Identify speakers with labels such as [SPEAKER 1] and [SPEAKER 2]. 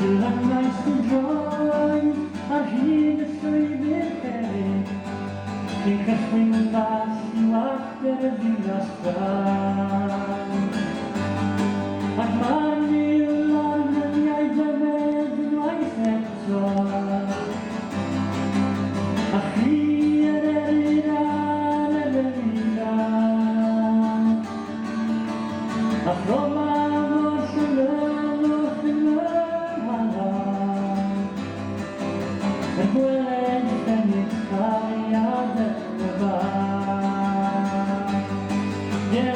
[SPEAKER 1] Tyle najskurzeń, a zimny swój Fica swingar e laughter in the sky. As mani larme mi hai bevuto no hai senso. A fine rirane venirà. A trovare solo finale. E quelle di scagliate. E